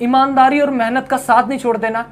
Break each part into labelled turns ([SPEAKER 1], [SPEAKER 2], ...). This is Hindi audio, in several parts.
[SPEAKER 1] ईमानदारी और मेहनत का साथ नहीं छोड़ते ना,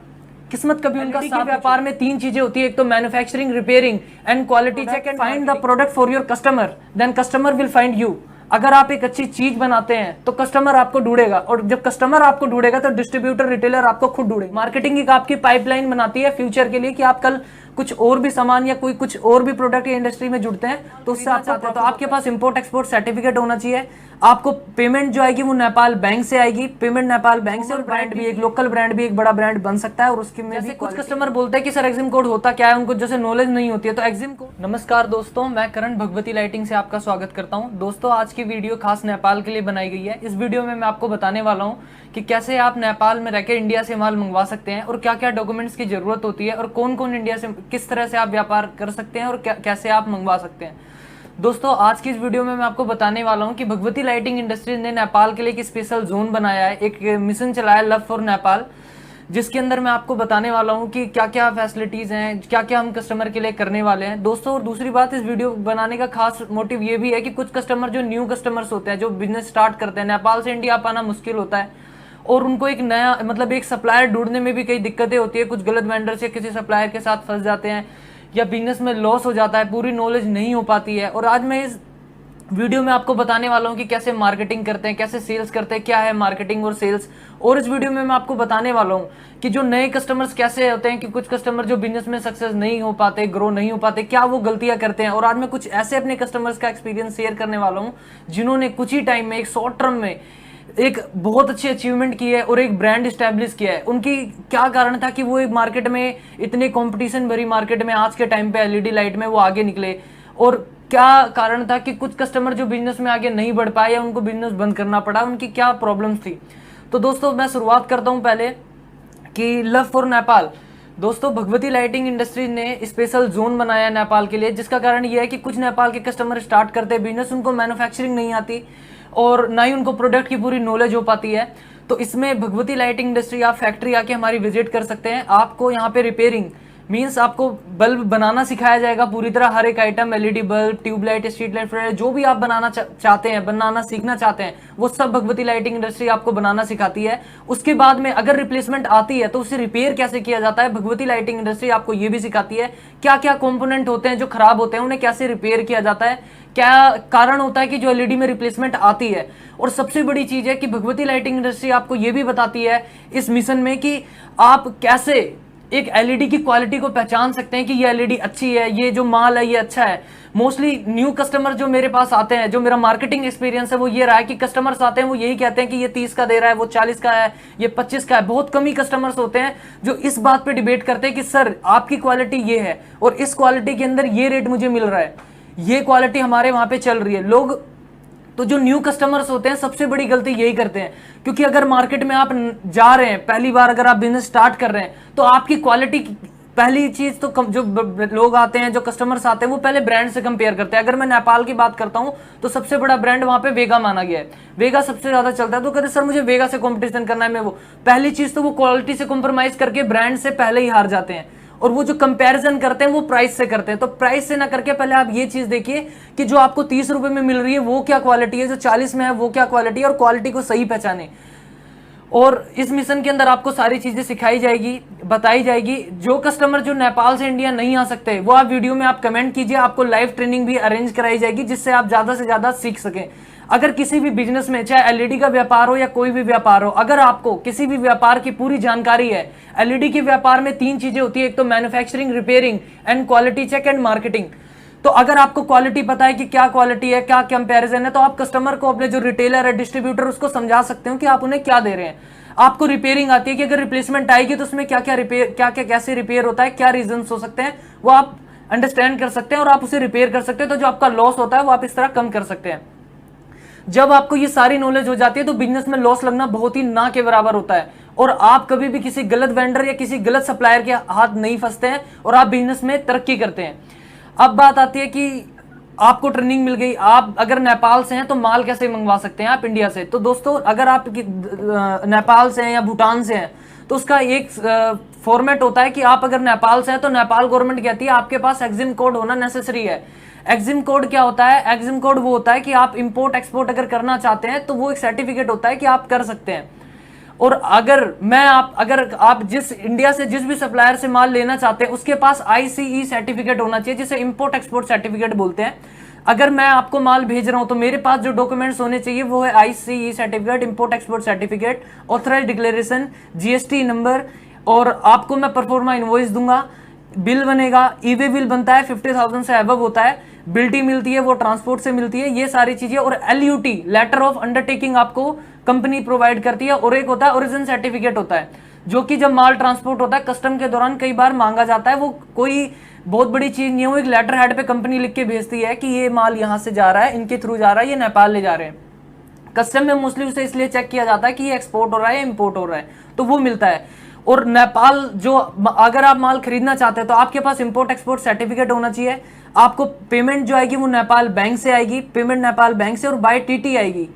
[SPEAKER 1] किस्मत कभी उनका साथ। व्यापार में तीन चीजें होती है, एक तो manufacturing, repairing and quality check and find the product for your customer, then customer will find you. अगर आप एक अच्छी चीज बनाते हैं तो कस्टमर आपको ढूंढेगा, और जब कस्टमर आपको ढूंढेगा तो डिस्ट्रीब्यूटर, रिटेलर आपको खुद ढूंढेगा। मार्केटिंग एक आपकी पाइपलाइन बनाती है फ्यूचर के लिए कि आप कल कुछ और भी सामान या कोई कुछ और भी प्रोडक्ट या इंडस्ट्री में जुड़ते हैं तो उससे आप चाहते हैं तो आपके पास इंपोर्ट एक्सपोर्ट सर्टिफिकेट होना चाहिए। आपको पेमेंट जो आएगी वो नेपाल बैंक से आएगी, पेमेंट नेपाल बैंक से। और ब्रांड भी, एक लोकल ब्रांड भी एक बड़ा ब्रांड बन सकता है। और उसके में भी कुछ कस्टमर बोलते हैं कि सर एक्जिम कोड होता क्या है, उनको जैसे नॉलेज नहीं होती है तो एक्जिम कोड। नमस्कार दोस्तों, मैं करण भगवती लाइटिंग से आपका स्वागत करता हूं। दोस्तों आज की वीडियो खास नेपाल के लिए बनाई गई है। इस वीडियो में मैं आपको बताने वाला हूं कि कैसे आप नेपाल में रहकर इंडिया से माल मंगवा सकते हैं और क्या क्या डॉक्यूमेंट्स की जरूरत होती है और कौन कौन इंडिया से किस तरह से आप व्यापार कर सकते हैं और कैसे आप मंगवा सकते हैं। दोस्तों आज की इस वीडियो में मैं आपको बताने वाला हूं कि भगवती लाइटिंग इंडस्ट्रीज ने नेपाल के लिए एक स्पेशल जोन बनाया है, एक मिशन चलाया लव फॉर नेपाल, जिसके अंदर मैं आपको बताने वाला हूं कि क्या क्या फैसिलिटीज हैं, क्या क्या हम कस्टमर के लिए करने वाले हैं। दोस्तों और दूसरी बात, इस वीडियो बनाने का खास मोटिव ये भी है कि कुछ कस्टमर जो न्यू कस्टमर्स होते हैं, जो बिजनेस स्टार्ट करते हैं, नेपाल से इंडिया पाना मुश्किल होता है और उनको एक नया मतलब एक सप्लायर ढूंढने में भी कई दिक्कतें होती है। कुछ गलत वेंडर से किसी सप्लायर के साथ फंस जाते हैं या बिजनेस में लॉस हो जाता है, पूरी नॉलेज नहीं हो पाती है। और आज मैं इस वीडियो में आपको बताने वाला हूं कि कैसे मार्केटिंग करते हैं, कैसे सेल्स करते हैं, क्या है मार्केटिंग और सेल्स। और इस वीडियो में मैं आपको बताने वाला हूं कि जो नए कस्टमर्स कैसे होते हैं, कि कुछ कस्टमर जो बिजनेस में सक्सेस नहीं हो पाते, ग्रो नहीं हो पाते, क्या वो गलतियां करते हैं। और आज मैं कुछ ऐसे अपने कस्टमर्स का एक्सपीरियंस शेयर करने वाला हूं जिन्होंने कुछ ही टाइम में, एक शॉर्ट टर्म में एक बहुत अच्छी अचीवमेंट की है और एक ब्रांड इस्टेब्लिश किया है। उनकी क्या कारण था कि वो एक मार्केट में, इतने कंपटीशन भरी मार्केट में आज के टाइम पे एलईडी लाइट में वो आगे निकले, और क्या कारण था कि कुछ कस्टमर जो बिजनेस में आगे नहीं बढ़ पाए या उनको बिजनेस बंद करना पड़ा, उनकी क्या प्रॉब्लम्स थी। तो दोस्तों मैं शुरुआत करता हूं पहले कि लव फॉर नेपाल। दोस्तों भगवती लाइटिंग इंडस्ट्रीज ने स्पेशल जोन बनाया है नेपाल के लिए, जिसका कारण यह है कि कुछ नेपाल के कस्टमर स्टार्ट करते हैं बिजनेस, उनको मैन्युफैक्चरिंग नहीं आती और ना ही उनको प्रोडक्ट की पूरी नॉलेज हो पाती है। तो इसमें भगवती लाइटिंग इंडस्ट्री आप फैक्ट्री आके हमारी विजिट कर सकते हैं। आपको यहाँ पे रिपेयरिंग मींस आपको बल्ब बनाना सिखाया जाएगा पूरी तरह, हर एक item, LED bulb, tube light, street light, जो भी आप बनाना चाहते हैं, बनाना सीखना चाहते हैं, वो सब भगवती लाइटिंग इंडस्ट्री आपको बनाना सिखाती है। उसके बाद में अगर रिप्लेसमेंट आती है तो उसे रिपेयर कैसे किया जाता है, भगवती लाइटिंग इंडस्ट्री आपको ये भी सिखाती है। क्या क्या कंपोनेंट होते हैं जो खराब होते हैं, उन्हें कैसे रिपेयर किया जाता है, क्या कारण होता है कि जो एलईडी में रिप्लेसमेंट आती है। और सबसे बड़ी चीज है कि भगवती लाइटिंग इंडस्ट्री आपको यह भी बताती है इस मिशन में कि आप कैसे एक एलईडी की क्वालिटी को पहचान सकते हैं कि ये एलईडी अच्छी है, ये जो माल है ये अच्छा है। मोस्टली न्यू कस्टमर जो मेरे पास आते हैं, जो मेरा मार्केटिंग एक्सपीरियंस है वो ये रहा है कि कस्टमर्स आते हैं वो यही कहते हैं कि ये 30 का दे रहा है, वो 40 का है, ये 25 का है। बहुत कम ही कस्टमर्स होते हैं जो इस बात पे डिबेट करते हैं कि सर आपकी क्वालिटी ये है और इस क्वालिटी के अंदर ये रेट मुझे मिल रहा है, ये क्वालिटी हमारे वहां पे चल रही है। लोग तो जो न्यू कस्टमर्स होते हैं सबसे बड़ी गलती यही करते हैं, क्योंकि अगर मार्केट में आप जा रहे हैं, पहली बार अगर आप बिजनेस स्टार्ट कर रहे हैं तो आपकी क्वालिटी, पहली चीज तो जो लोग आते हैं, जो कस्टमर्स आते हैं, वो पहले ब्रांड से कंपेयर करते हैं। अगर मैं नेपाल की बात करता हूं तो सबसे बड़ा ब्रांड वहां पे वेगा माना गया है, वेगा सबसे ज्यादा चलता है। तो कहते सर मुझे वेगा से कंपटीशन करना है, मैं वो पहली चीज तो वो क्वालिटी से कॉम्प्रोमाइज करके ब्रांड से पहले ही हार जाते हैं। और वो जो कंपैरिजन करते हैं वो प्राइस से करते हैं। तो प्राइस से ना करके पहले आप ये चीज देखिए कि जो आपको 30 रुपए में मिल रही है वो क्या क्वालिटी है, जो 40 में है वो क्या क्वालिटी है, और क्वालिटी को सही पहचाने। और इस मिशन के अंदर आपको सारी चीजें सिखाई जाएगी, बताई जाएगी। जो कस्टमर जो नेपाल से इंडिया नहीं आ सकते वो आप वीडियो में आप कमेंट कीजिए, आपको लाइव ट्रेनिंग भी अरेंज कराई जाएगी जिससे आप ज्यादा से ज्यादा सीख सकें। अगर किसी भी बिजनेस में, चाहे एलईडी का व्यापार हो या कोई भी व्यापार हो, अगर आपको किसी भी व्यापार की पूरी जानकारी है, एलईडी के व्यापार में तीन चीजें होती है, एक तो manufacturing, repairing and quality check and marketing. तो अगर आपको क्वालिटी पता है कि क्या क्वालिटी है, क्या कंपैरिजन है, तो आप कस्टमर को, अपने जो रिटेलर है, डिस्ट्रीब्यूटर, उसको समझा सकते हो कि आप उन्हें क्या दे रहे हैं। आपको रिपेयरिंग आती है कि अगर रिप्लेसमेंट आएगी तो उसमें क्या क्या रिपेयर, क्या क्या कैसे रिपेयर होता है, क्या रीजन हो सकते हैं, वो आप अंडरस्टैंड कर सकते हैं और आप उसे रिपेयर कर सकते हैं। तो जो आपका लॉस होता है वो आप इस तरह कम कर सकते हैं। जब आपको ये सारी नॉलेज हो जाती है तो बिजनेस में लॉस लगना बहुत ही ना के बराबर होता है और आप कभी भी किसी गलत वेंडर या किसी गलत सप्लायर के हाथ नहीं फंसते हैं और आप बिजनेस में तरक्की करते हैं। अब बात आती है कि आपको ट्रेनिंग मिल गई, आप अगर नेपाल से हैं तो माल कैसे मंगवा सकते हैं आप इंडिया से। तो दोस्तों अगर आप नेपाल से हैं या भूटान से हैं तो उसका एक फॉर्मेट होता है कि आप अगर नेपाल से हैं तो नेपाल गवर्नमेंट कहती है आपके पास एक्जिम कोड होना नेसेसरी है। एक्जिम कोड क्या होता है? एक्जिम कोड वो होता है कि आप इंपोर्ट एक्सपोर्ट अगर करना चाहते हैं तो वो एक सर्टिफिकेट होता है कि आप कर सकते हैं। और अगर आप जिस इंडिया से जिस भी सप्लायर से माल लेना चाहते हैं उसके पास ICE सर्टिफिकेट होना चाहिए, जिसे इंपोर्ट एक्सपोर्ट सर्टिफिकेट बोलते हैं। अगर मैं आपको माल भेज रहा हूं तो मेरे पास जो डॉक्यूमेंट्स होने चाहिए वो है ICE certificate, import export certificate, authorised declaration, GST number, और आपको मैं परफॉर्मा इनवॉइस दूंगा, बिल बनेगा, ईवे बिल बनता है 50,000 से अबव होता है, बिल्टी मिलती है वो ट्रांसपोर्ट से मिलती है, ये सारी चीजें, और LUT लेटर ऑफ अंडरटेकिंग आपको कंपनी प्रोवाइड करती है, और एक होता है ओरिजिन सर्टिफिकेट होता है, जो कि जब माल ट्रांसपोर्ट होता है कस्टम के दौरान कई बार मांगा जाता है। वो कोई बहुत बड़ी चीज नहीं है, वो एक लेटर हेड पे कंपनी लिख के भेजती है कि ये माल यहां से जा रहा है, इनके थ्रू जा रहा है, ये नेपाल ले जा रहे हैं। कस्टम में मोस्टली उसे इसलिए चेक किया जाता है कि ये एक्सपोर्ट हो रहा है या इंपोर्ट हो रहा है, तो वो मिलता है। और नेपाल जो अगर आप माल खरीदना चाहते हैं तो आपके पास इंपोर्ट एक्सपोर्ट सर्टिफिकेट होना चाहिए। आपको पेमेंट जो आएगी वो नेपाल बैंक से आएगी, पेमेंट नेपाल बैंक से और बाय TT आएगी,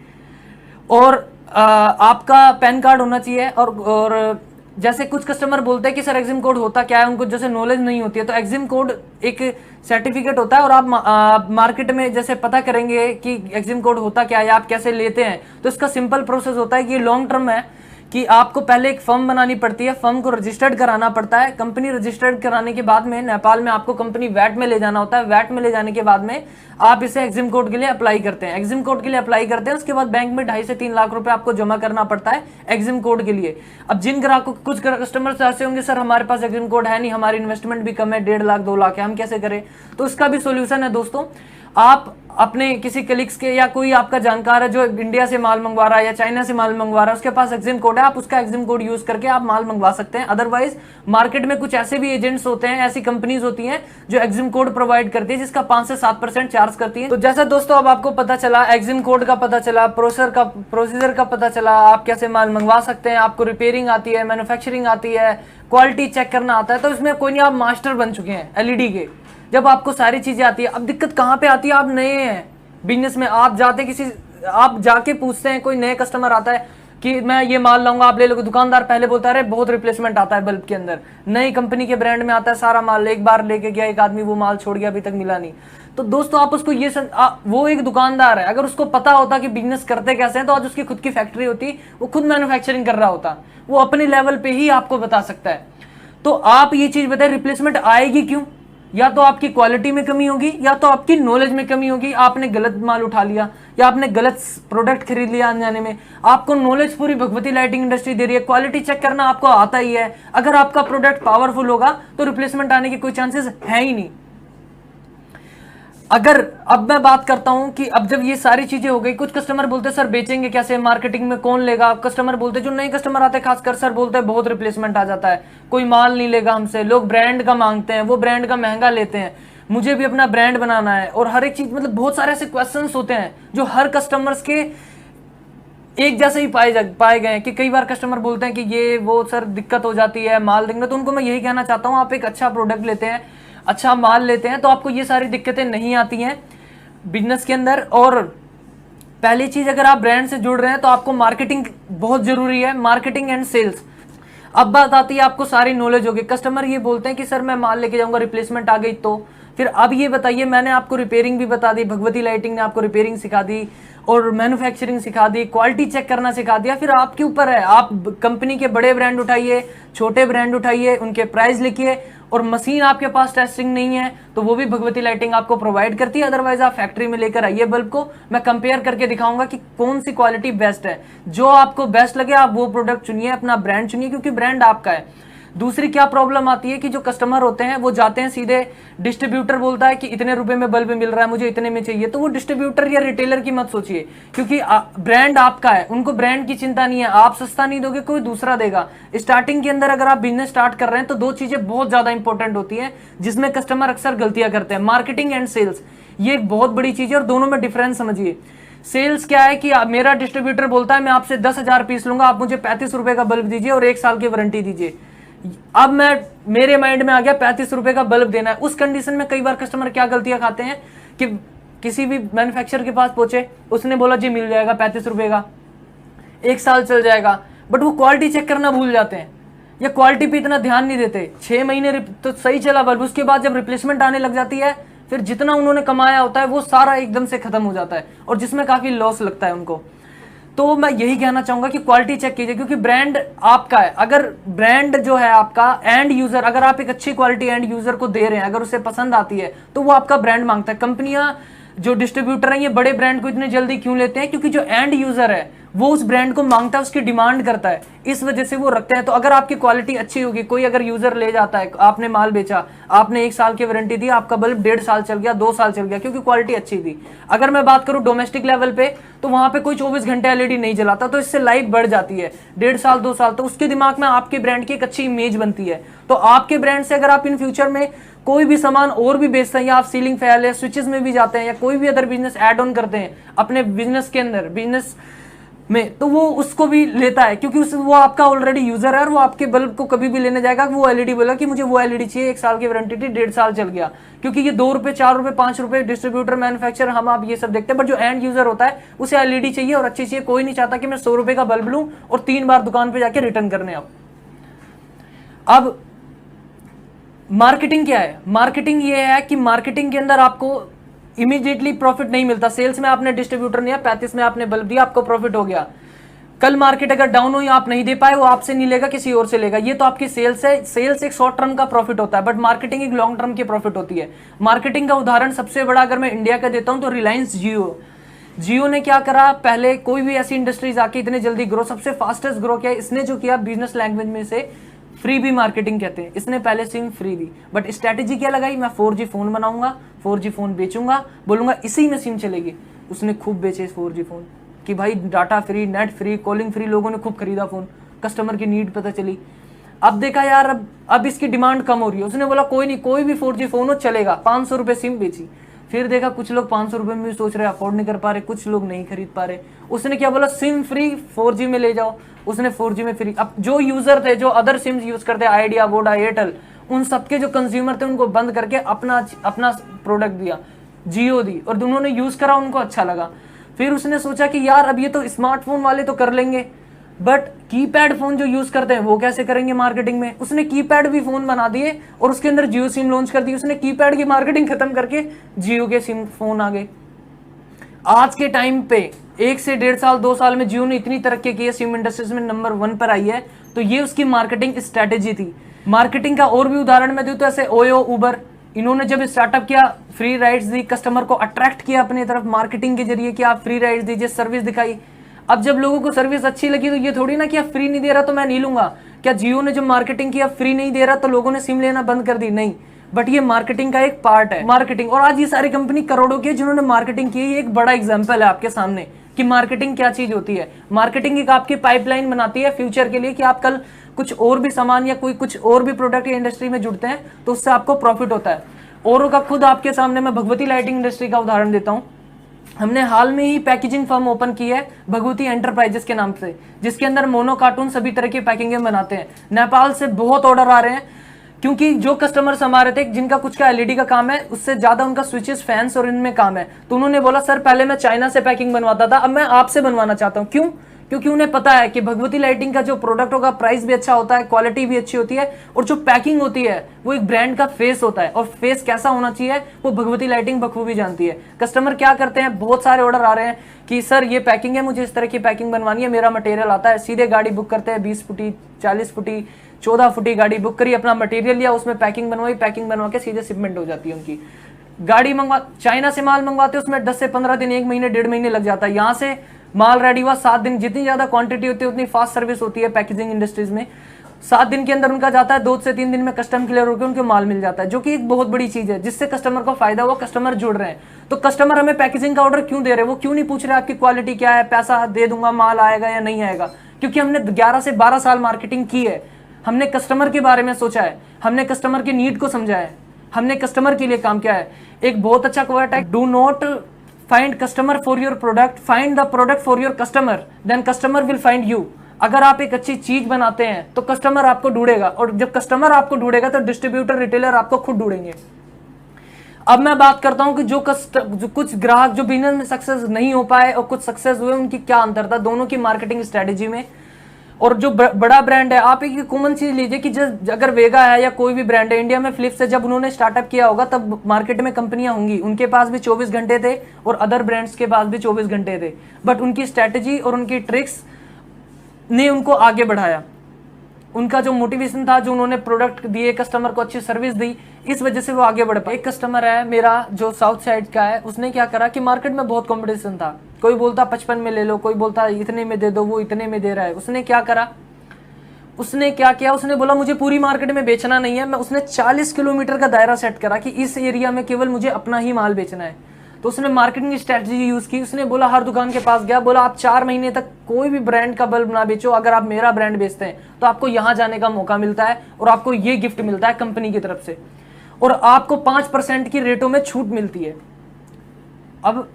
[SPEAKER 1] और आपका पैन कार्ड होना चाहिए। और जैसे कुछ कस्टमर बोलते हैं कि सर एग्जिम कोड होता क्या है, उनको जैसे नॉलेज नहीं होती है, तो एग्जिम कोड एक सर्टिफिकेट होता है, और आप मार्केट में जैसे पता करेंगे कि एग्जिम कोड होता क्या है, आप कैसे लेते हैं, तो इसका सिंपल प्रोसेस होता है कि ये लॉन्ग टर्म है कि आपको पहले एक फर्म बनानी पड़ती है, फर्म को रजिस्टर्ड कराना पड़ता है, कंपनी रजिस्टर्ड कराने के बाद में नेपाल में आपको कंपनी वैट में ले जाना होता है, वैट में ले जाने के बाद में आप इसे एग्जिम कोड के लिए अप्लाई करते हैं, एग्जिम कोड के लिए अप्लाई करते हैं, उसके बाद बैंक में 2.5 से 3 लाख रुपए आपको जमा करना पड़ता है एग्जिम कोड के लिए। अब जिन ग्राहकों, कुछ कस्टमर्स ऐसे होंगे सर हमारे पास एग्जिम कोड है नहीं, हमारी इन्वेस्टमेंट भी कम है, 1.5 लाख 2 लाख है, हम कैसे करें, तो इसका भी सोल्यूशन है दोस्तों। आप अपने किसी कलीग्स के या कोई आपका जानकार है जो इंडिया से माल मंगवा रहा है या चाइना से माल मंगवा रहा है, उसके पास एग्जिम कोड है, आप उसका एग्जिम कोड यूज करके आप माल मंगवा सकते हैं। अदरवाइज मार्केट में कुछ ऐसे भी एजेंट्स होते हैं, ऐसी कंपनीज होती हैं जो एग्जिम कोड प्रोवाइड करती है, जिसका 5 से 7% चार्ज करती है। तो जैसा दोस्तों अब आपको पता चला, एग्जिम कोड का पता चला, प्रोसीजर का पता चला, आप कैसे माल मंगवा सकते हैं, आपको रिपेयरिंग आती है, मैन्युफैक्चरिंग आती है, क्वालिटी चेक करना आता है, तो इसमें कोई नहीं, आप मास्टर बन चुके हैं LED के। जब आपको सारी चीजें आती है, अब दिक्कत कहाँ पे आती है, आप नए हैं बिजनेस में, आप जाके पूछते हैं, कोई नए कस्टमर आता है कि मैं ये माल लाऊंगा, आप ले लोगे, दुकानदार पहले बोलता है अरे बहुत रिप्लेसमेंट आता है बल्ब के अंदर, नई कंपनी के ब्रांड में आता है सारा माल, एक बार लेके गया एक आदमी, वो माल छोड़ गया, अभी तक मिला नहीं। तो दोस्तों आप उसको वो एक दुकानदार है, अगर उसको पता होता कि बिजनेस करते कैसे हैं, तो आज उसकी खुद की फैक्ट्री होती, वो खुद मैन्युफैक्चरिंग कर रहा होता, वो अपने लेवल पे ही आपको बता सकता है। तो आप ये चीज बताए, रिप्लेसमेंट आएगी क्यों? या तो आपकी क्वालिटी में कमी होगी, या तो आपकी नॉलेज में कमी होगी, आपने गलत माल उठा लिया या आपने गलत प्रोडक्ट खरीद लिया आने जाने में। आपको नॉलेज पूरी भगवती लाइटिंग इंडस्ट्री दे रही है, क्वालिटी चेक करना आपको आता ही है, अगर आपका प्रोडक्ट पावरफुल होगा तो रिप्लेसमेंट आने के कोई चांसेस है ही नहीं। अगर अब मैं बात करता हूं कि अब जब ये सारी चीजें हो गई, कुछ कस्टमर बोलते हैं सर बेचेंगे कैसे, मार्केटिंग में कौन लेगा, कस्टमर बोलते हैं, जो नए कस्टमर आते हैं खासकर, सर बोलते हैं बहुत रिप्लेसमेंट आ जाता है, कोई माल नहीं लेगा हमसे, लोग ब्रांड का मांगते हैं, वो ब्रांड का महंगा लेते हैं, मुझे भी अपना ब्रांड बनाना है, और हर एक चीज, मतलब बहुत सारे ऐसे क्वेश्चंस होते हैं जो हर कस्टमर्स के एक जैसे ही पाए गए कि कई बार कस्टमर बोलते हैं कि ये वो सर दिक्कत हो जाती है माल देखना। तो उनको मैं यही कहना चाहता हूँ, आप एक अच्छा प्रोडक्ट लेते हैं, अच्छा माल लेते हैं, तो आपको ये सारी दिक्कतें नहीं आती हैं बिजनेस के अंदर। और पहली चीज, अगर आप ब्रांड से जुड़ रहे हैं तो आपको मार्केटिंग बहुत जरूरी है, मार्केटिंग एंड सेल्स। अब बात आती है, आपको सारी नॉलेज होगी, कस्टमर ये बोलते हैं कि सर मैं माल लेके जाऊंगा, रिप्लेसमेंट आ गई तो फिर अब ये बताइए, मैंने आपको रिपेयरिंग भी बता दी, भगवती लाइटिंग ने आपको रिपेयरिंग सिखा दी और मैन्युफैक्चरिंग सिखा दी, क्वालिटी चेक करना सिखा दिया, फिर आपके ऊपर है, आप कंपनी के बड़े ब्रांड उठाइए, छोटे ब्रांड उठाइए, उनके प्राइस लिखिए, और मशीन आपके पास टेस्टिंग नहीं है तो वो भी भगवती लाइटिंग आपको प्रोवाइड करती है। अदरवाइज आप फैक्ट्री में लेकर आइए बल्ब को, मैं कंपेयर करके दिखाऊंगा कि कौन सी क्वालिटी बेस्ट है, जो आपको बेस्ट लगे आप वो प्रोडक्ट चुनिए, अपना ब्रांड चुनिए, क्योंकि ब्रांड आपका है। दूसरी क्या प्रॉब्लम आती है कि जो कस्टमर होते हैं वो जाते हैं सीधे, डिस्ट्रीब्यूटर बोलता है कि इतने रुपए में बल्ब मिल रहा है, मुझे इतने में चाहिए, तो वो डिस्ट्रीब्यूटर या रिटेलर की मत सोचिए, क्योंकि ब्रांड आपका है, उनको ब्रांड की चिंता नहीं है, आप सस्ता नहीं दोगे कोई दूसरा देगा। स्टार्टिंग के अंदर अगर आप बिजनेस स्टार्ट कर रहे हैं तो दो चीजें बहुत ज्यादा इंपॉर्टेंट होती है जिसमें कस्टमर अक्सर गलतियां करते हैं, मार्केटिंग एंड सेल्स। ये एक बहुत बड़ी चीज है और दोनों में डिफरेंस समझिए। सेल्स क्या है कि मेरा डिस्ट्रीब्यूटर बोलता है मैं आपसे 10,000 पीस लूंगा, आप मुझे 35 रुपए का बल्ब दीजिए और 1 साल की वारंटी दीजिए। अब मेरे माइंड में आ गया 35 रुपए का बल्ब देना है। उस कंडीशन में कई बार कस्टमर क्या गलतियां खाते हैं कि किसी भी मैन्युफैक्चरर के पास पहुंचे, उसने बोला जी मिल जाएगा 35 रुपए का, 1 साल चल जाएगा, बट वो क्वालिटी चेक करना भूल जाते हैं या क्वालिटी पे इतना ध्यान नहीं देते। 6 महीने तो सही चला बल्ब, उसके बाद जब रिप्लेसमेंट आने लग जाती है फिर जितना उन्होंने कमाया होता है वो सारा एकदम से खत्म हो जाता है और जिसमें काफी लॉस लगता है उनको। तो मैं यही कहना चाहूंगा कि क्वालिटी चेक कीजिए, क्योंकि ब्रांड आपका है। अगर ब्रांड जो है आपका एंड यूजर, अगर आप एक अच्छी क्वालिटी एंड यूजर को दे रहे हैं, अगर उसे पसंद आती है, तो वो आपका ब्रांड मांगता है। कंपनियां जो डिस्ट्रीब्यूटर हैं ये बड़े ब्रांड को इतने जल्दी क्यों लेते हैं? क्योंकि जो एंड यूजर है वो उस ब्रांड को मांगता है, उसकी डिमांड करता है, इस वजह से वो रखते हैं। तो अगर आपकी क्वालिटी अच्छी होगी, कोई अगर यूजर ले जाता है, आपने माल बेचा, आपने 1 साल की वारंटी दी, आपका बल्ब 1.5 साल चल गया, 2 साल चल गया, क्योंकि क्वालिटी अच्छी थी। अगर मैं बात करूं डोमेस्टिक लेवल पे, तो वहां पे कोई 24 घंटे एलईडी नहीं जलाता, तो इससे लाइफ बढ़ जाती है 1.5 साल 2 साल, तो उसके दिमाग में आपके ब्रांड की एक अच्छी इमेज बनती है। तो आपके ब्रांड से अगर आप इन फ्यूचर में कोई भी सामान और भी बेचते हैं, या आप सीलिंग फैन या स्विचेस में भी जाते हैं, या कोई भी अदर बिजनेस ऐड ऑन करते हैं अपने बिजनेस के अंदर, बिजनेस में, तो वो उसको भी लेता है, क्योंकि वो आपका ऑलरेडी यूजर है और वो आपके बल्ब को कभी भी लेने जाएगा। वो एलईडी बोला कि मुझे वो एलईडी चाहिए, 1 साल की वारंटी थी, 1.5 साल चल गया, क्योंकि ये 2 रुपए 4 रुपए 5 रुपए डिस्ट्रीब्यूटर मैन्युफैक्चरर हम आप ये सब देखते हैं, बट जो एंड यूजर होता है उसे एलईडी चाहिए और अच्छी चाहिए। कोई नहीं चाहता कि मैं 100 रुपए का बल्ब लूं और 3 बार दुकान पे जाके रिटर्न करने आऊं। अब मार्केटिंग क्या है? मार्केटिंग ये है कि मार्केटिंग के अंदर आपको इमीडिएटली प्रॉफिट नहीं मिलता। सेल्स में आपने डिस्ट्रीब्यूटर नहीं, 35 में आपने बल्ब दिया, आपको प्रॉफिट हो गया। कल मार्केट अगर डाउन हुई, आप नहीं दे पाए, वो आपसे नहीं लेगा, किसी और से लेगा। ये तो आपकी सेल्स है। सेल्स एक शॉर्ट टर्म का प्रॉफिट होता है, बट मार्केटिंग एक लॉन्ग टर्म की प्रॉफिट होती है। मार्केटिंग का उदाहरण सबसे बड़ा अगर मैं इंडिया का देता हूं तो रिलायंस जियो ने क्या करा, पहले कोई भी ऐसी इंडस्ट्रीज आके इतने जल्दी ग्रो, सबसे फास्टेस्ट ग्रो किया इसने, जो किया बिजनेस लैंग्वेज में से फ्री भी मार्केटिंग कहते हैं। इसने पहले SIM free the, but strategy क्या लगाई, मैं 4G फोन बनाऊंगा, 4G फोन बेचूंगा, बोलूंगा इसी में सिम चलेगी। उसने खूब बेचे 4G फोन कि भाई data free, net free, calling free, लोगों ने खूब खरीदा फोन, कस्टमर की नीड पता चली। अब देखा यार अब इसकी डिमांड कम हो रही है, उसने बोला कोई नहीं, कोई भी 4G फोन हो चलेगा, 500 रुपए सिम बेची। फिर देखा कुछ लोग 500 रुपए में भी सोच रहे, अफोर्ड नहीं कर पा रहे, कुछ लोग नहीं खरीद पा रहे। उसने क्या बोला, सिम फ्री 4G में ले जाओ। उसने 4G में फ्री। अब जो यूजर थे, जो अदर सिम्स यूज करते, आइडिया, वोडा, एयरटेल, उन सबके जो कंज्यूमर थे उनको बंद करके अपना प्रोडक्ट दिया, जियो दी, और उन्होंने यूज करा, उनको अच्छा लगा। फिर उसने सोचा कि यार अब ये तो स्मार्टफोन वाले तो कर लेंगे, बट कीपैड फोन जो यूज करते हैं वो कैसे करेंगे मार्केटिंग में। उसने कीपैड भी फोन बना दिए और उसके अंदर जियो सिम लॉन्च कर दी। उसने कीपैड की मार्केटिंग खत्म करके जियो के सिम फोन आ गए। आज के टाइम पे 1 से 1.5 साल 2 साल में जियो ने इतनी तरक्की की है, सिम इंडस्ट्रीज में नंबर 1 पर आई है। तो ये उसकी मार्केटिंग स्ट्रेटेजी थी। मार्केटिंग का और भी उदाहरण मैं दूं तो ऐसे ओयो, उबर, इन्होंने जब स्टार्टअप किया, फ्री राइड्स दी, कस्टमर को अट्रैक्ट किया अपनी तरफ मार्केटिंग के जरिए कि आप फ्री राइड्स दीजिए, सर्विस दिखाई। अब जब लोगों को सर्विस अच्छी लगी तो ये थोड़ी ना कि आप फ्री नहीं दे रहा तो मैं नहीं लूंगा। क्या जियो ने जब मार्केटिंग किया फ्री नहीं दे रहा तो लोगों ने सिम लेना बंद कर दी? नहीं, बट ये मार्केटिंग का एक पार्ट है। मार्केटिंग, और आज ये सारी कंपनी करोड़ों की जिन्होंने मार्केटिंग की, ये एक बड़ा एग्जाम्पल है आपके सामने कि मार्केटिंग क्या चीज होती है। मार्केटिंग एक आपकी पाइपलाइन बनाती है फ्यूचर के लिए कि आप कल कुछ और भी सामान या कोई कुछ और भी प्रोडक्ट या इंडस्ट्री में जुड़ते हैं तो उससे आपको प्रॉफिट होता है। औरों का खुद आपके सामने मैं भगवती लाइटिंग इंडस्ट्री का उदाहरण देता हूं। हमने हाल में ही पैकेजिंग फर्म ओपन की है भगवती एंटरप्राइजेस के नाम से, जिसके अंदर मोनो कार्टून सभी तरह की पैकिंगें बनाते हैं। नेपाल से बहुत ऑर्डर आ रहे हैं, क्योंकि जो कस्टमर्स हमारे थे जिनका कुछ का एलईडी का काम है, उससे ज्यादा उनका स्विचेस, फैंस और इनमें काम है। तो उन्होंने बोला सर पहले मैं चाइना से पैकिंग बनवाता था, अब मैं आपसे बनवाना चाहता हूं। क्यों? क्योंकि उन्हें पता है कि भगवती लाइटिंग का जो प्रोडक्ट होगा प्राइस भी अच्छा होता है, क्वालिटी भी अच्छी होती है, और जो पैकिंग होती है वो एक ब्रांड का फेस होता है। और फेस कैसा होना चाहिए वो भगवती लाइटिंग बखूबी जानती है। कस्टमर क्या करते हैं, बहुत सारे ऑर्डर आ रहे हैं कि सर ये पैकिंग है, मुझे इस तरह की पैकिंग बनवानी है, मेरा मटेरियल आता है। सीधे गाड़ी बुक करते हैं, 20 फुटी, 40 फुटी, 14 फुटी गाड़ी बुक करी, अपना मटेरियल लिया, उसमें पैकिंग बनवाई, पैकिंग बनवा के सीधे शिपमेंट हो जाती है उनकी। गाड़ी मंगवा, चाइना से माल मंगवाते हैं, उसमें 10 से 15 दिन, 1 महीने, 1.5 महीने लग जाता है। यहाँ से माल रेडी हुआ 7 दिन, जितनी ज्यादा क्वांटिटी होती है उतनी फास्ट सर्विस होती है पैकेजिंग इंडस्ट्रीज में। 7 दिन के अंदर उनका जाता है, 2 से 3 दिन में कस्टम क्लियर होकर उनको माल मिल जाता है, जो कि एक बहुत बड़ी चीज है जिससे कस्टमर को फायदा हुआ, कस्टमर जुड़ रहे हैं। तो कस्टमर हमें पैकेजिंग का ऑर्डर क्यों दे रहे हैं? वो क्यों नहीं पूछ रहे आपकी क्वालिटी क्या है, पैसा दे दूंगा, माल आएगा या नहीं आएगा? क्योंकि हमने 11 से 12 साल मार्केटिंग की है, हमने कस्टमर के बारे में सोचा है, हमने कस्टमर की नीड को समझा है, हमने कस्टमर के लिए काम किया है। एक बहुत अच्छा क्वार्ट है, do not find customer for your product, find the product for your customer, then customer will find you. अगर आप एक अच्छी चीज बनाते हैं तो कस्टमर आपको ढूंढेगा, और जब कस्टमर आपको ढूंढेगा तो डिस्ट्रीब्यूटर, रिटेलर आपको खुद ढूंढेंगे। अब मैं बात करता हूं कि जो कुछ ग्राहक जो बिजनेस में सक्सेस नहीं हो पाए और कुछ सक्सेस हुए, उनकी क्या अंतर था दोनों की मार्केटिंग स्ट्रेटेजी में। और जो बड़ा ब्रांड है, आप एक कॉमन चीज लीजिए कि अगर वेगा है या कोई भी ब्रांड है इंडिया में, फ्लिप्स है, जब उन्होंने स्टार्टअप किया होगा तब मार्केट में कंपनियां होंगी, उनके पास भी 24 घंटे थे और अदर ब्रांड्स के पास भी 24 घंटे थे, बट उनकी स्ट्रैटेजी और उनकी ट्रिक्स ने उनको आगे बढ़ाया। उनका जो मोटिवेशन था, जो उन्होंने प्रोडक्ट दिए, कस्टमर को अच्छी सर्विस दी, इस वजह से वो आगे बढ़ पाए। एक कस्टमर है मेरा जो साउथ साइड का है, उसने क्या करा कि मार्केट में बहुत कंपटीशन था, कोई बोलता 55 में ले लो, कोई बोलता इतने में दे दो, वो इतने में दे रहा है। उसने क्या करा, उसने क्या किया, उसने बोला मुझे पूरी मार्केट में बेचना नहीं है, उसने 40 किलोमीटर का दायरा सेट करा कि इस एरिया में केवल मुझे अपना ही माल बेचना है। तो उसने मार्केटिंग स्ट्रेटजी यूज की। उसने बोला, हर दुकान के पास गया, बोला आप 4 महीने तक कोई भी ब्रांड का बल्ब ना बेचो, अगर आप मेरा ब्रांड बेचते हैं तो आपको यहां जाने का मौका मिलता है और आपको ये गिफ्ट मिलता है कंपनी की तरफ से, और आपको 5% की रेटों में छूट मिलती है। अब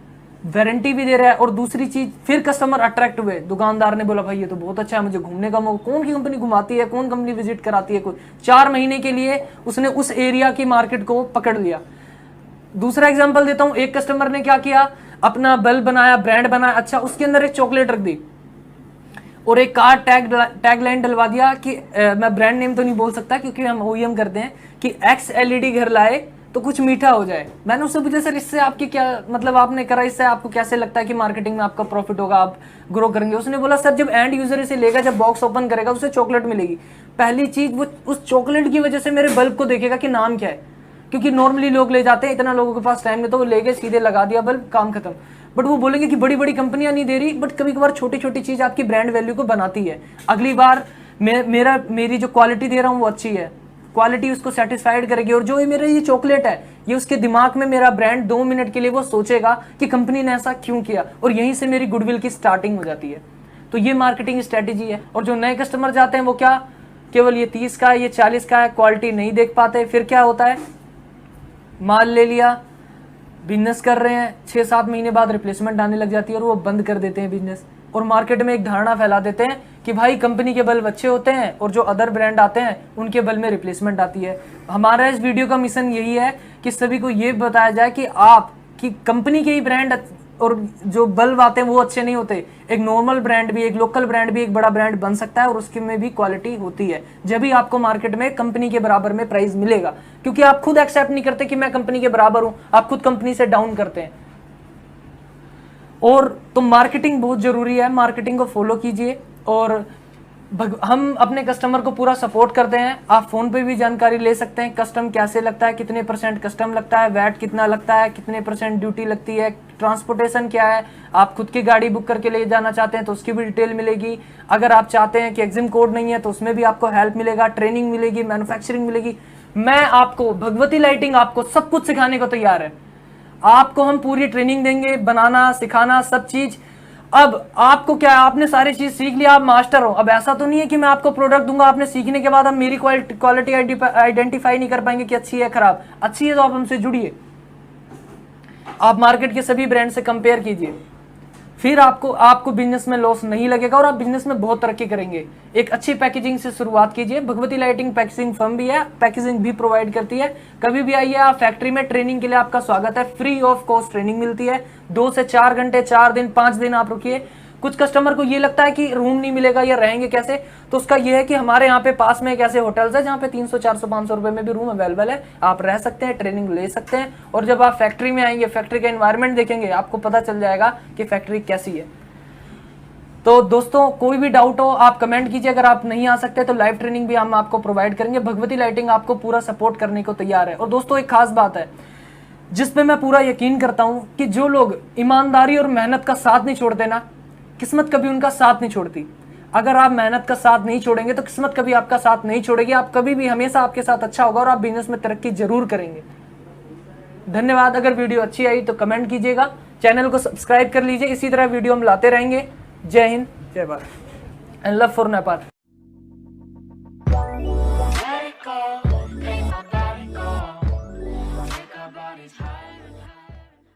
[SPEAKER 1] वारंटी भी दे रहा है। और दूसरी चीज, फिर कस्टमर अट्रैक्ट हुए, दुकानदार ने बोला भाई ये तो बहुत अच्छा है, मुझे घूमने का मौका, कौन की कंपनी घुमाती है, कौन कंपनी विजिट कराती है। कोई 4 महीने के लिए उसने उस एरिया की मार्केट को पकड़ लिया। दूसरा एग्जांपल देता हूं, एक कस्टमर ने क्या किया, अपना बल्ब बनाया, ब्रांड बनाया, अच्छा, उसके अंदर एक चॉकलेट रख दी और एक कार टैग लाइन डलवा दिया कि मैं ब्रांड नेम तो नहीं बोल सकता क्योंकि हम ओईएम करते हैं, कि एक्स एलईडी घर लाए तो कुछ मीठा हो जाए। मैंने उससे पूछा सर इससे आपकी क्या मतलब, आपने करा, इससे आपको कैसे लगता है कि मार्केटिंग में आपका प्रॉफिट होगा, आप ग्रो करेंगे। उसने बोला सर जब एंड यूजर इसे लेगा, जब बॉक्स ओपन करेगा, उसे चॉकलेट मिलेगी। पहली चीज, वो उस चॉकलेट की वजह से मेरे बल्ब को देखेगा कि नाम क्या है, क्योंकि नॉर्मली लोग ले जाते हैं, इतना लोगों के पास टाइम नहीं, तो वो ले गए सीधे लगा दिया बल्ब, काम खत्म। बट वो बोलेंगे कि बड़ी बड़ी कंपनियां नहीं दे रही, बट कभी कभार छोटी छोटी चीज आपकी ब्रांड वैल्यू को बनाती है। अगली बार मेरी जो क्वालिटी दे रहा हूँ वो अच्छी है, क्वालिटी उसको सेटिस्फाइड करेगी, और जो मेरा ये चॉकलेट है, ये उसके दिमाग में मेरा ब्रांड 2 मिनट के लिए वो सोचेगा कि कंपनी ने ऐसा क्यों किया, और यहीं से मेरी गुडविल की स्टार्टिंग हो जाती है। तो ये मार्केटिंग स्ट्रेटेजी है। और जो नए कस्टमर जाते हैं वो क्या, केवल ये 30 का है, ये 40 का है, क्वालिटी नहीं देख पाते, फिर क्या होता है, माल ले लिया, बिजनेस कर रहे हैं, 6-7 महीने बाद रिप्लेसमेंट आने लग जाती है और वो बंद कर देते हैं बिजनेस, और मार्केट में एक धारणा फैला देते हैं कि भाई कंपनी के बल्ब अच्छे होते हैं और जो अदर ब्रांड आते हैं उनके बल्ब में रिप्लेसमेंट आती है। हमारा इस वीडियो का मिशन यही है कि सभी को ये बताया जाए कि आप की कंपनी के ही ब्रांड और जो बल्ब आते हैं वो अच्छे नहीं होते। एक नॉर्मल ब्रांड भी, एक लोकल ब्रांड भी एक बड़ा ब्रांड बन सकता है और उसके में भी क्वालिटी होती है, जब भी आपको मार्केट में कंपनी के बराबर में प्राइस मिलेगा। क्योंकि आप खुद एक्सेप्ट नहीं करते कि मैं कंपनी के बराबर हूं, आप खुद कंपनी से डाउन करते हैं। और तो मार्केटिंग बहुत जरूरी है, मार्केटिंग को फॉलो कीजिए। और हम अपने कस्टमर को पूरा सपोर्ट करते हैं। आप फोन पे भी जानकारी ले सकते हैं, कस्टम कैसे लगता है, कितने % कस्टम लगता है, वैट कितना लगता है, कितने % ड्यूटी लगती है, ट्रांसपोर्टेशन क्या है, आप खुद की गाड़ी बुक करके ले जाना चाहते हैं तो उसकी भी डिटेल मिलेगी। अगर आप चाहते हैं कि एग्जिम कोड नहीं है तो उसमें भी आपको हेल्प मिलेगा, ट्रेनिंग मिलेगी, मैन्युफैक्चरिंग मिलेगी। मैं आपको, भगवती लाइटिंग आपको सब कुछ सिखाने को तैयार है। आपको हम पूरी ट्रेनिंग देंगे, बनाना, सिखाना, सब चीज। अब आपको क्या है, आपने सारी चीज सीख लिया, आप मास्टर हो। अब ऐसा तो नहीं है कि मैं आपको प्रोडक्ट दूंगा, आपने सीखने के बाद हम मेरी क्वालिटी आइडेंटिफाई नहीं कर पाएंगे कि अच्छी है खराब। अच्छी है तो आप हमसे जुड़िए, आप मार्केट के सभी ब्रांड से कंपेयर कीजिए, फिर आपको बिजनेस में लॉस नहीं लगेगा और आप बिजनेस में बहुत तरक्की करेंगे। एक अच्छी पैकेजिंग से शुरुआत कीजिए। भगवती लाइटिंग पैकेजिंग फर्म भी है, पैकेजिंग भी प्रोवाइड करती है। कभी भी आइए आप फैक्ट्री में, ट्रेनिंग के लिए आपका स्वागत है। फ्री ऑफ कॉस्ट ट्रेनिंग मिलती है, 2 से 4 घंटे, 4 दिन, 5 दिन आप रुकिए। कुछ कस्टमर को ये लगता है कि रूम नहीं मिलेगा या रहेंगे कैसे, तो उसका ये है कि हमारे यहाँ पे पास में एक ऐसे होटल्स है जहाँ पे 300, 400, 500 रुपए में भी रूम अवेलेबल है, आप रह सकते हैं, ट्रेनिंग ले सकते हैं। और जब आप फैक्ट्री में आएंगे, फैक्ट्री का एनवायरनमेंट देखेंगे, आपको पता चल जाएगा कि फैक्ट्री कैसी है। तो दोस्तों, कोई भी डाउट हो आप कमेंट कीजिए। अगर आप नहीं आ सकते तो लाइव ट्रेनिंग भी हम आपको प्रोवाइड करेंगे। भगवती लाइटिंग आपको पूरा सपोर्ट करने को तैयार है। और दोस्तों, एक खास बात है जिसपे मैं पूरा यकीन करता हूं कि जो लोग ईमानदारी और मेहनत का साथ नहीं छोड़ते ना, किस्मत कभी उनका साथ नहीं छोड़ती। अगर आप मेहनत का साथ नहीं छोड़ेंगे तो किस्मत कभी आपका साथ नहीं छोड़ेगी। आप कभी भी, हमेशा आपके साथ अच्छा होगा और आप बिजनेस में तरक्की जरूर करेंगे। धन्यवाद। अगर वीडियो अच्छी आई तो कमेंट कीजिएगा, चैनल को सब्सक्राइब कर लीजिए। इसी तरह वीडियो हम लाते रहेंगे। जय हिंद, जय Bharat, and love for Nepal.